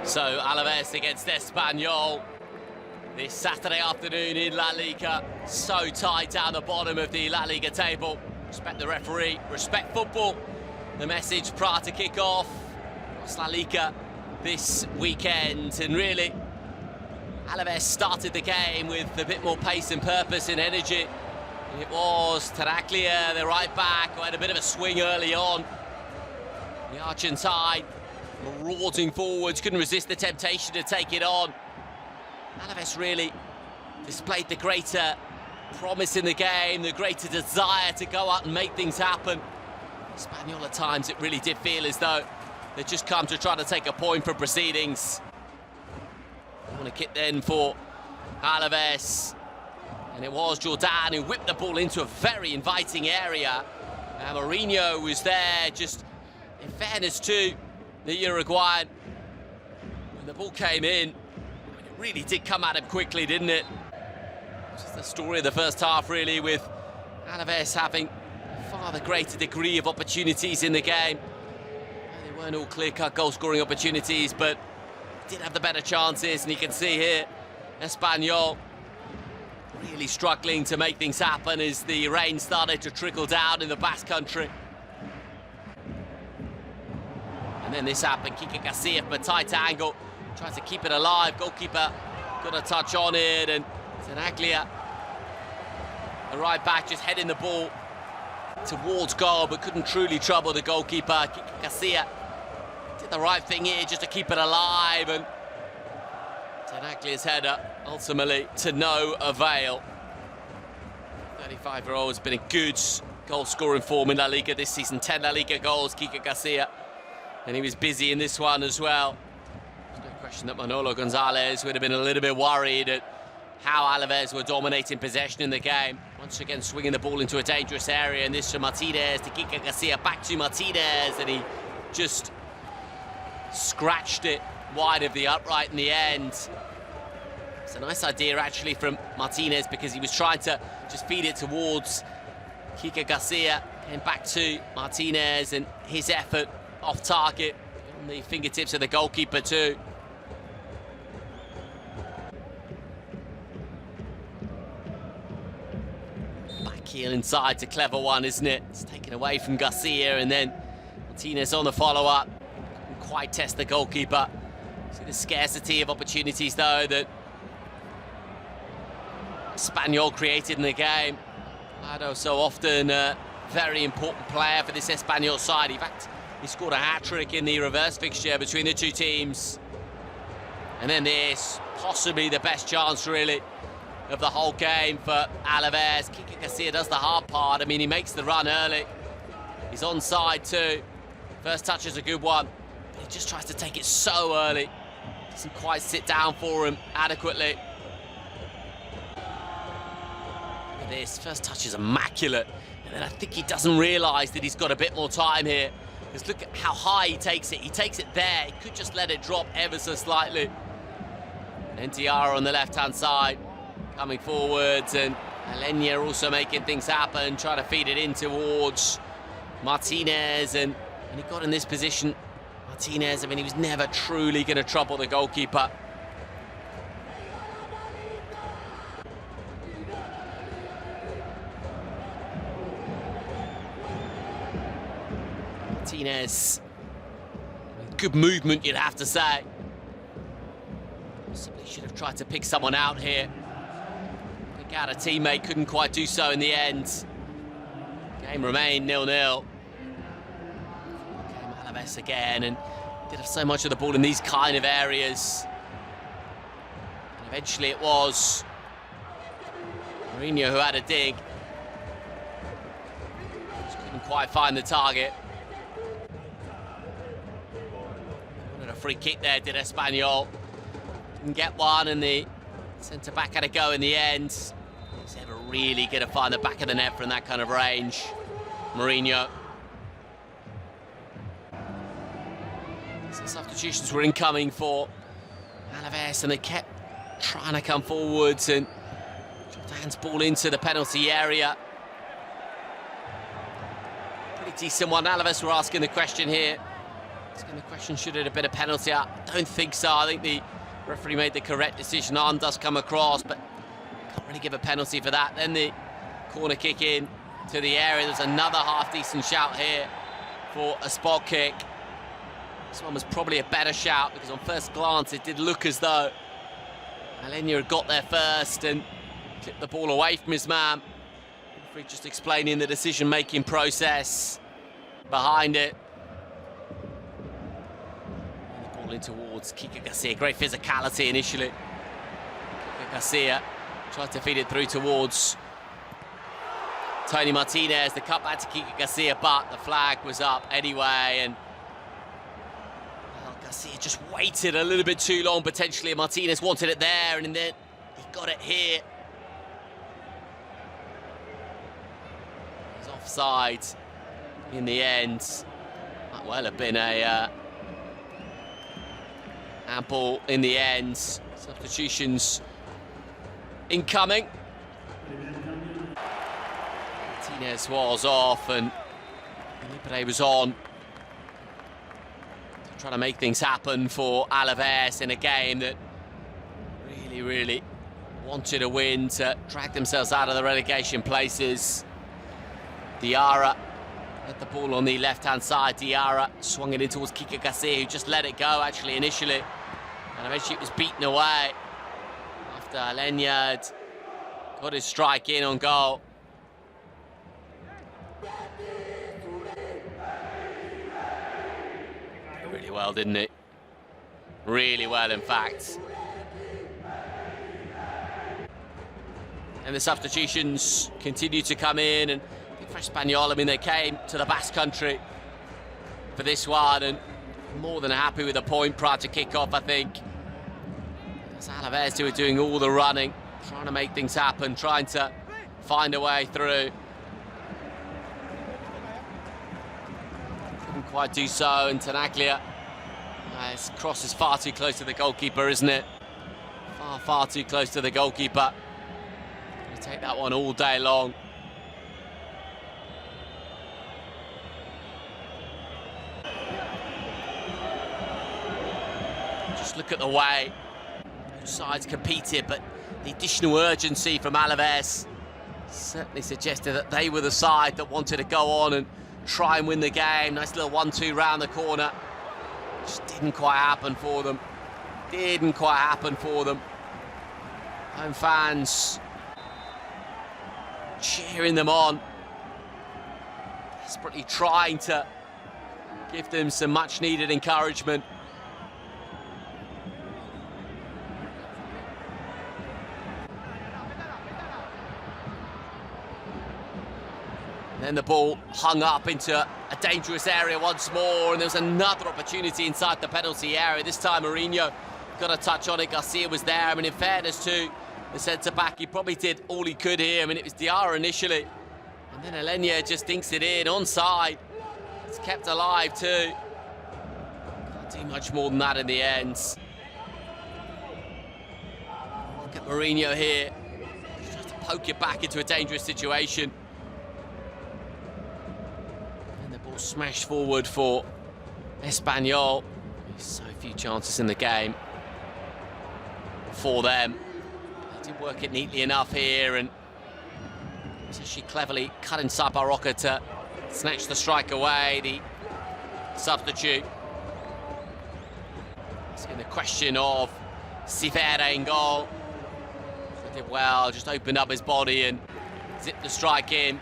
So Alaves against Espanyol this Saturday afternoon in La Liga. So tight down the bottom of the La Liga table. Respect the referee, respect football. The message prior to kick-off. It's La Liga this weekend, and really Alaves started the game with a bit more pace and purpose and energy. It was Taraglia, the right back, who had a bit of a swing early on. The Argentine marauding forwards, couldn't resist the temptation to take it on. Alaves really displayed the greater promise in the game, the greater desire to go out and make things happen. Espanyol at times, it really did feel as though they'd just come to try to take a point from proceedings. I want to kick then for Alaves. And it was Jordan who whipped the ball into a very inviting area. And Mourinho was there, just in fairness to the Uruguayan. When the ball came in, it really did come at him quickly, didn't it? Just the story of the first half, really, with Alaves having far the greater degree of opportunities in the game. They weren't all clear-cut goal-scoring opportunities, but did have the better chances, and you can see here, Espanyol really struggling to make things happen as the rain started to trickle down in the Basque Country. And then this happened, Kike Garcia from a tight angle, tries to keep it alive, goalkeeper got a touch on it, and Taraglia, the right back, just heading the ball towards goal, but couldn't truly trouble the goalkeeper. Kike Garcia did the right thing here just to keep it alive, and Taraglia's header ultimately to no avail. 35-year-old has been a good goal-scoring form in La Liga this season. 10 La Liga goals, Kike Garcia, and he was busy in this one as well. There's no question that Manolo Gonzalez would have been a little bit worried at how Alaves were dominating possession in the game. Once again swinging the ball into a dangerous area, and this from Martinez to Kike Garcia, back to Martinez, and he just scratched it wide of the upright in the end. It's a nice idea actually from Martinez, because he was trying to just feed it towards Kike Garcia, and back to Martinez, and his effort off target on the fingertips of the goalkeeper too. Back heel inside, a clever one, isn't it? It's taken away from Garcia, and then Martinez on the follow-up. Couldn't quite test the goalkeeper. See the scarcity of opportunities though that Espanyol created in the game. Lado so often a very important player for this Espanyol side. In fact, he scored a hat-trick in the reverse fixture between the two teams. And then this, possibly the best chance really of the whole game for Alaves. Kike Garcia does the hard part. I mean, he makes the run early. He's onside too. First touch is a good one. But he just tries to take it so early. Doesn't quite sit down for him adequately. Look at this, first touch is immaculate. And then I think he doesn't realise that he's got a bit more time here. Because look at how high he takes it. He takes it there. He could just let it drop ever so slightly. NTR on the left-hand side, coming forwards, and Alenia also making things happen, trying to feed it in towards Martinez, and he got in this position. Martinez, I mean, he was never truly going to trouble the goalkeeper. Martinez, good movement, you'd have to say. Possibly should have tried to pick someone out here. Pick out a teammate, couldn't quite do so in the end. Game remained 0-0. Alaves again, and did have so much of the ball in these kind of areas. And eventually it was Mourinho who had a dig. Just couldn't quite find the target. Wanted a free kick there, did Espanyol. Didn't get one, and the centre-back had a go in the end. He's ever really going to find the back of the net from that kind of range, Mourinho. So substitutions were incoming for Alaves, and they kept trying to come forwards, and Jordan's ball into the penalty area. Pretty decent one. Alaves were asking the question here. Asking the question, should it have been a penalty? I don't think so. I think the referee made the correct decision. Arm does come across, but can't really give a penalty for that. Then the corner kick in to the area. There's another half-decent shout here for a spot kick. This one was probably a better shout because on first glance it did look as though Alenia had got there first and clipped the ball away from his man. Referee just explaining the decision-making process behind it. And the ball in towards Kike Garcia. Great physicality initially. Kike Garcia tried to feed it through towards Tony Martinez. The cut back to Kike Garcia, but the flag was up anyway, and Garcia just waited a little bit too long, potentially. Martinez wanted it there, and then he got it here. He's offside in the end. Might well have been a ample in the end. Substitutions incoming. Martinez was off and Libre was on. Trying to make things happen for Alaves in a game that really wanted a win to drag themselves out of the relegation places. Diarra had the ball on the left-hand side. Diarra swung it in towards Kike Garcia, who just let it go actually initially, and eventually it was beaten away after Alenia had got his strike in on goal. Really well, didn't it? Really well, in fact. And the substitutions continue to come in, and for Espanyol, I mean, they came to the Basque Country for this one, and more than happy with a point prior to kick-off, I think. It's Alaves who are doing all the running, trying to make things happen, trying to find a way through. Couldn't quite do so, and Tenaglia, his cross is far too close to the goalkeeper, isn't it? Far too close to the goalkeeper. He'll take that one all day long. Just look at the way both sides competed, but the additional urgency from Alaves certainly suggested that they were the side that wanted to go on and try and win the game. Nice little 1-2 round the corner. Just didn't quite happen for them. Didn't quite happen for them. Home fans cheering them on, desperately trying to give them some much-needed encouragement. Then the ball hung up into a dangerous area once more, and there was another opportunity inside the penalty area. This time Mourinho got a touch on it. Garcia was there. I mean, in fairness to the centre-back, he probably did all he could here. I mean, it was Diarra initially, and then Alenia just dinks it in, onside. It's kept alive too. Can't do much more than that in the end. Look at Mourinho here. He tries to poke it back into a dangerous situation. Smashed forward for Espanyol. So few chances in the game for them. They did work it neatly enough here, and it's actually cleverly cut inside Barroca to snatch the strike away. The substitute. Asking the question of Sivera in goal. He did well, just opened up his body and zipped the strike in.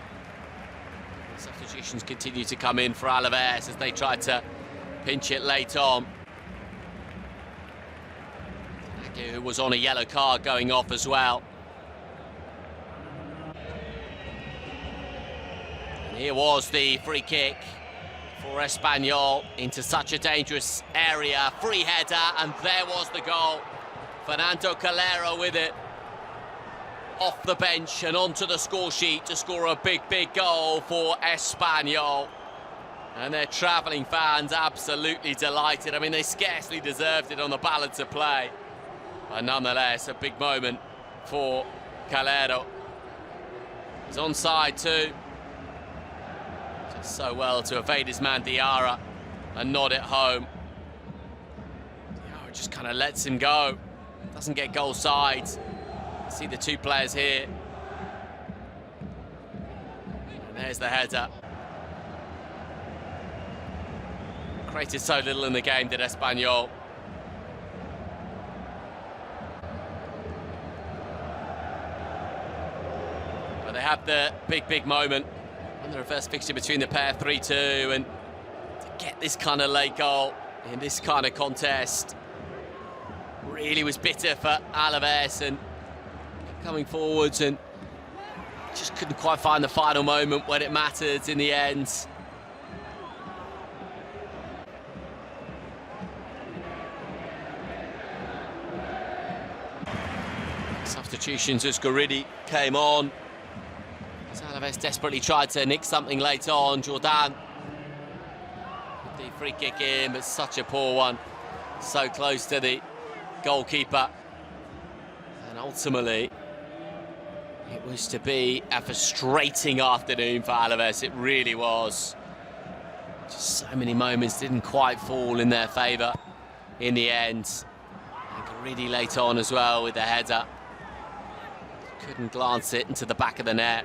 Substitutions continue to come in for Alaves as they try to pinch it late on. Who was on a yellow card going off as well. And here was the free kick for Espanyol into such a dangerous area. Free header, and there was the goal. Fernando Calero with it. Off the bench and onto the score sheet to score a big goal for Espanyol. And their travelling fans absolutely delighted. I mean, they scarcely deserved it on the balance of play. But nonetheless, a big moment for Calero. He's onside too. Just so well to evade his man Diarra. a nod at home. Just kind of lets him go. Doesn't get goal side. See the two players here. And there's the header. Created so little in the game, did Espanyol. But they have the big moment. And the reverse fixture between the pair, 3-2. And to get this kind of late goal in this kind of contest really was bitter for Alaves, and coming forwards and just couldn't quite find the final moment when it mattered in the end. Substitutions as Guridi came on. As Alaves desperately tried to nick something late on. Jordan with the free kick in, but such a poor one. So close to the goalkeeper. And ultimately, it was to be a frustrating afternoon for Alaves. It really was. Just so many moments didn't quite fall in their favour in the end. And Guridi late on as well with the header. Couldn't glance it into the back of the net.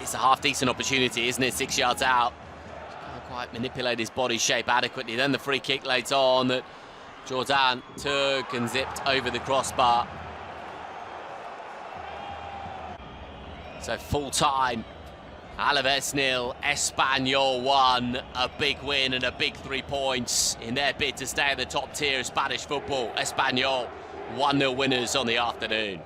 It's a half-decent opportunity, isn't it? 6 yards out. Can't quite manipulate his body shape adequately. Then the free kick late on that Jordan took and zipped over the crossbar. So full time. Alaves 0, Espanyol 1. A big win and a big 3 points in their bid to stay at the top tier of Spanish football. Espanyol 1-0 winners on the afternoon.